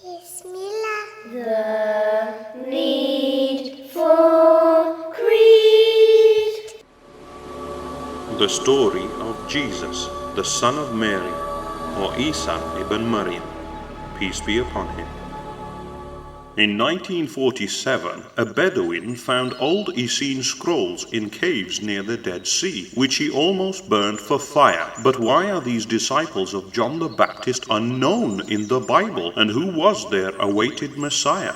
Bismillah. The need for creed. The story of Jesus, the son of Mary, or Eesa ibn Maryam, peace be upon him. In 1947, a Bedouin found old Essene scrolls in caves near the Dead Sea, which he almost burned for fire. But why are these disciples of John the Baptist unknown in the Bible, and who was their awaited Messiah?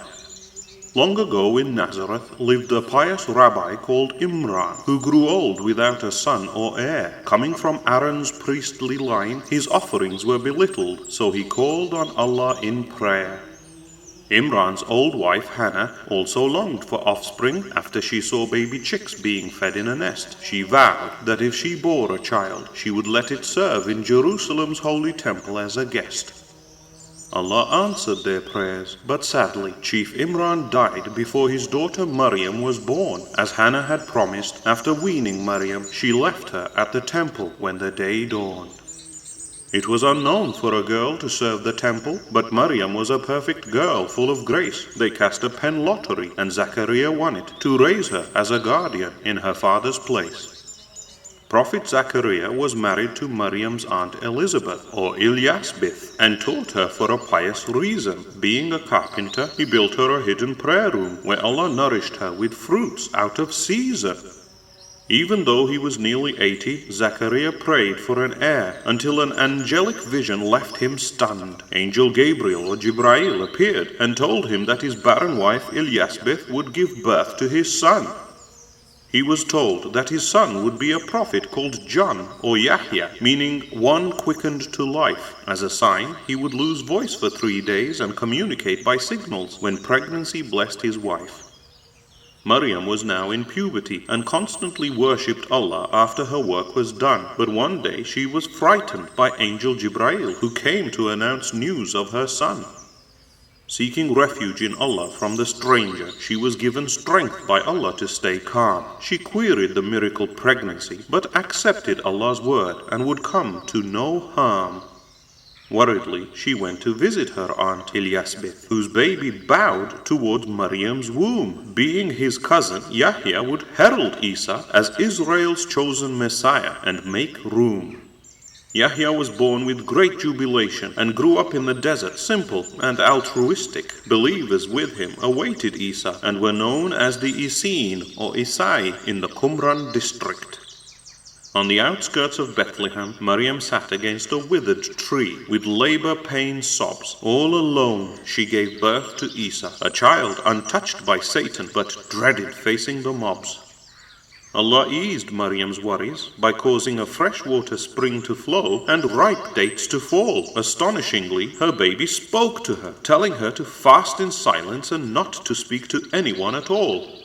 Long ago in Nazareth lived a pious rabbi called Imran, who grew old without a son or heir. Coming from Aaron's priestly line, his offerings were belittled, so he called on Allah in prayer. Imran's old wife Hannah also longed for offspring after she saw baby chicks being fed in a nest. She vowed that if she bore a child, she would let it serve in Jerusalem's holy temple as a guest. Allah answered their prayers, but sadly, Chief Imran died before his daughter Maryam was born. As Hannah had promised, after weaning Maryam, she left her at the temple when the day dawned. It was unknown for a girl to serve the temple, but Maryam was a perfect girl full of grace. They cast a pen lottery, and Zachariah won it, to raise her as a guardian in her father's place. Prophet Zachariah was married to Maryam's aunt Elizabeth, or Iliasbeth, and taught her for a pious reason. Being a carpenter, he built her a hidden prayer room, where Allah nourished her with fruits out of season. Even though he was nearly 80, Zachariah prayed for an heir until an angelic vision left him stunned. Angel Gabriel or Jibrail appeared and told him that his barren wife Iliasbeth would give birth to his son. He was told that his son would be a prophet called John or Yahya, meaning one quickened to life. As a sign, he would lose voice for 3 days and communicate by signals when pregnancy blessed his wife. Maryam was now in puberty and constantly worshipped Allah after her work was done. But one day she was frightened by Angel Jibrail, who came to announce news of her son. Seeking refuge in Allah from the stranger, she was given strength by Allah to stay calm. She queried the miracle pregnancy, but accepted Allah's word and would come to no harm. Worriedly, she went to visit her aunt Iliasbeth, whose baby bowed towards Maryam's womb. Being his cousin, Yahya would herald Eesa as Israel's chosen Messiah and make room. Yahya was born with great jubilation and grew up in the desert, simple and altruistic. Believers with him awaited Eesa and were known as the Essene or Isai in the Qumran district. On the outskirts of Bethlehem, Maryam sat against a withered tree with labor-pain sobs. All alone, she gave birth to Eesa, a child untouched by Satan but dreaded facing the mobs. Allah eased Maryam's worries by causing a freshwater spring to flow and ripe dates to fall. Astonishingly, her baby spoke to her, telling her to fast in silence and not to speak to anyone at all.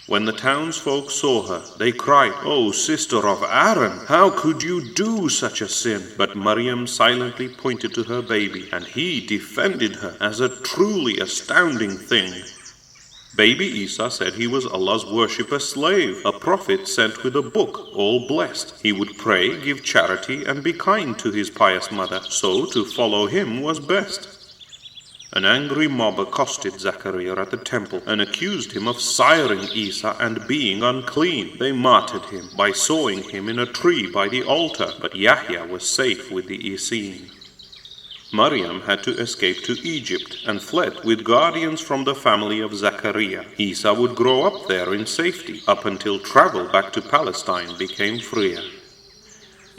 When the townsfolk saw her, they cried, "O sister of Aaron, how could you do such a sin?" But Maryam silently pointed to her baby, and he defended her as a truly astounding thing. Baby Eesa said he was Allah's worshipper slave, a prophet sent with a book, all blessed. He would pray, give charity, and be kind to his pious mother, so to follow him was best. An angry mob accosted Zachariah at the temple and accused him of siring Eesa and being unclean. They martyred him by sawing him in a tree by the altar, but Yahya was safe with the Essene. Maryam had to escape to Egypt and fled with guardians from the family of Zachariah. Eesa would grow up there in safety up until travel back to Palestine became freer.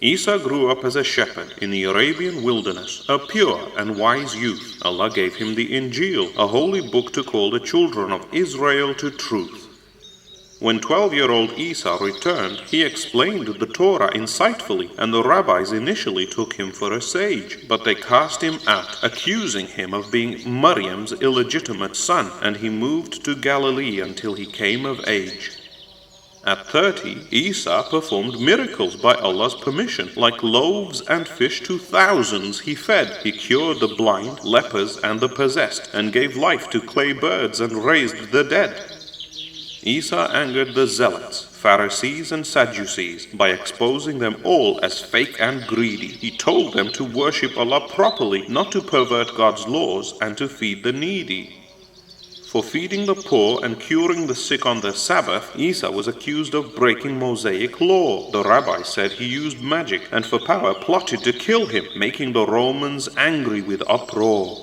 Eesa grew up as a shepherd in the Arabian wilderness, a pure and wise youth. Allah gave him the Injil, a holy book to call the children of Israel to truth. When 12-year-old Eesa returned, he explained the Torah insightfully, and the rabbis initially took him for a sage. But they cast him out, accusing him of being Maryam's illegitimate son, and he moved to Galilee until he came of age. At 30, Eesa performed miracles by Allah's permission, like loaves and fish to thousands he fed. He cured the blind, lepers, and the possessed, and gave life to clay birds and raised the dead. Eesa angered the zealots, Pharisees and Sadducees by exposing them all as fake and greedy. He told them to worship Allah properly, not to pervert God's laws, and to feed the needy. For feeding the poor and curing the sick on the Sabbath, Eesa was accused of breaking Mosaic law. The rabbi said he used magic and for power plotted to kill him, making the Romans angry with uproar.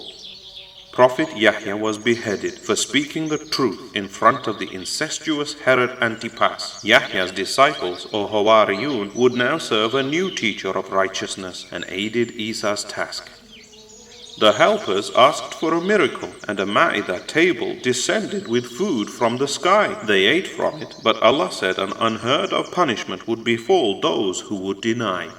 Prophet Yahya was beheaded for speaking the truth in front of the incestuous Herod Antipas. Yahya's disciples, or Hawariyun, would now serve a new teacher of righteousness and aided Esa's task. The helpers asked for a miracle, and a Ma'idah table descended with food from the sky. They ate from it, but Allah said an unheard of punishment would befall those who would deny.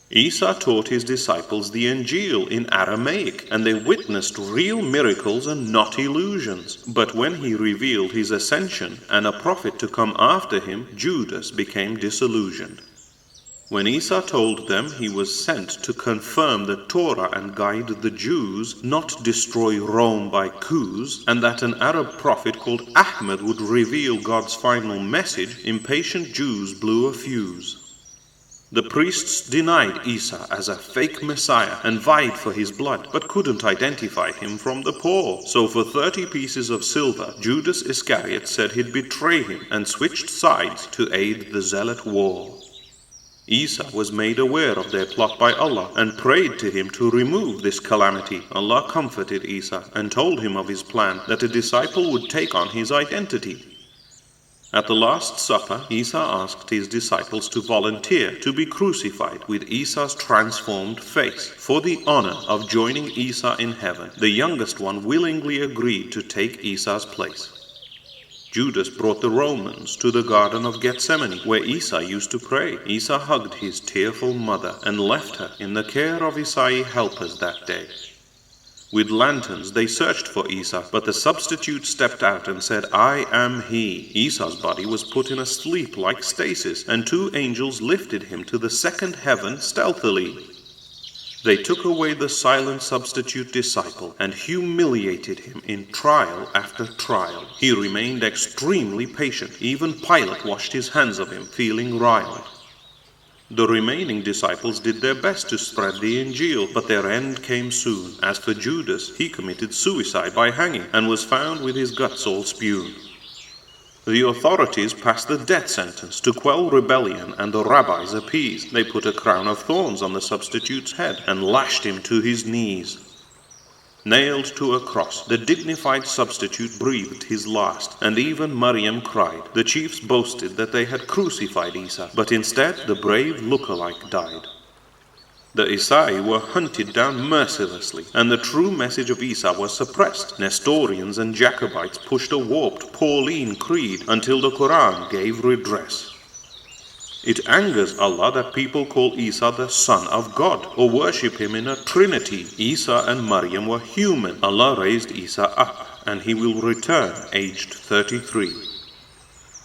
Eesa taught his disciples the Injil in Aramaic, and they witnessed real miracles and not illusions. But when he revealed his ascension and a prophet to come after him, Judas became disillusioned. When Eesa told them he was sent to confirm the Torah and guide the Jews, not destroy Rome by coups, and that an Arab prophet called Ahmed would reveal God's final message, impatient Jews blew a fuse. The priests denied Eesa as a fake Messiah and vied for his blood, but couldn't identify him from the poor. So for 30 pieces of silver, Judas Iscariot said he'd betray him and switched sides to aid the zealot war. Eesa was made aware of their plot by Allah and prayed to him to remove this calamity. Allah comforted Eesa and told him of his plan that a disciple would take on his identity. At the Last Supper, Eesa asked his disciples to volunteer to be crucified with Esa's transformed face. For the honor of joining Eesa in heaven, the youngest one willingly agreed to take Esa's place. Judas brought the Romans to the Garden of Gethsemane, where Eesa used to pray. Eesa hugged his tearful mother and left her in the care of Isai helpers that day. With lanterns they searched for Eesa, but the substitute stepped out and said, "I am he." Esa's body was put in a sleep-like stasis, and 2 angels lifted him to the 2nd heaven stealthily. They took away the silent substitute disciple and humiliated him in trial after trial. He remained extremely patient. Even Pilate washed his hands of him, feeling riled. The remaining disciples did their best to spread the Injil, but their end came soon. As for Judas, he committed suicide by hanging and was found with his guts all spewed. The authorities passed the death sentence to quell rebellion, and the rabbis appeased. They put a crown of thorns on the substitute's head and lashed him to his knees. Nailed to a cross, the dignified substitute breathed his last, and even Maryam cried. The chiefs boasted that they had crucified Eesa, but instead the brave look-alike died. The Isai were hunted down mercilessly, and the true message of Eesa was suppressed. Nestorians and Jacobites pushed a warped Pauline creed until the Quran gave redress. It angers Allah that people call Eesa the son of God, or worship him in a trinity. Eesa and Maryam were human. Allah raised Eesa up, and he will return aged 33.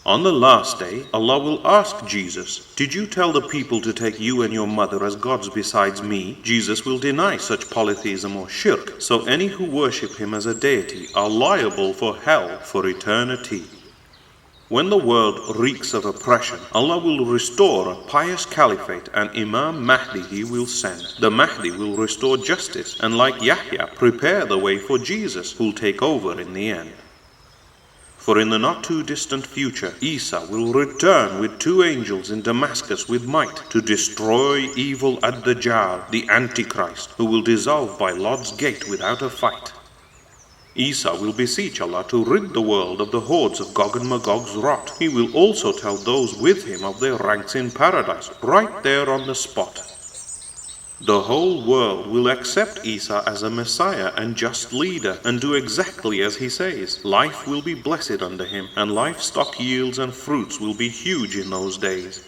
On the last day, Allah will ask Jesus, "Did you tell the people to take you and your mother as gods besides me?" Jesus will deny such polytheism or shirk, so any who worship him as a deity are liable for hell for eternity. When the world reeks of oppression, Allah will restore a pious caliphate, and Imam Mahdi he will send. The Mahdi will restore justice, and like Yahya, prepare the way for Jesus, who'll take over in the end. For in the not-too-distant future, Eesa will return with 2 angels in Damascus with might to destroy evil ad-Dajjal, the Antichrist, who will dissolve by Lord's gate without a fight. Eesa will beseech Allah to rid the world of the hordes of Gog and Magog's rot. He will also tell those with him of their ranks in paradise, right there on the spot. The whole world will accept Eesa as a Messiah and just leader, and do exactly as he says. Life will be blessed under him, and livestock yields and fruits will be huge in those days.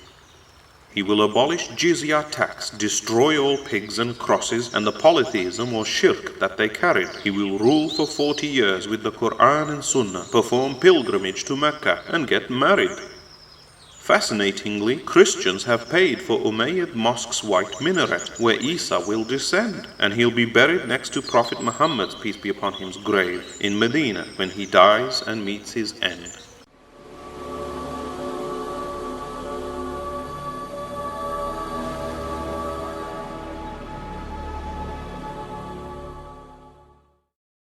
He will abolish jizya tax, destroy all pigs and crosses, and the polytheism or shirk that they carried. He will rule for 40 years with the Quran and Sunnah, perform pilgrimage to Mecca, and get married. Fascinatingly, Christians have paid for Umayyad Mosque's white minaret, where Eesa will descend, and he'll be buried next to Prophet Muhammad's, peace be upon him's, grave in Medina when he dies and meets his end.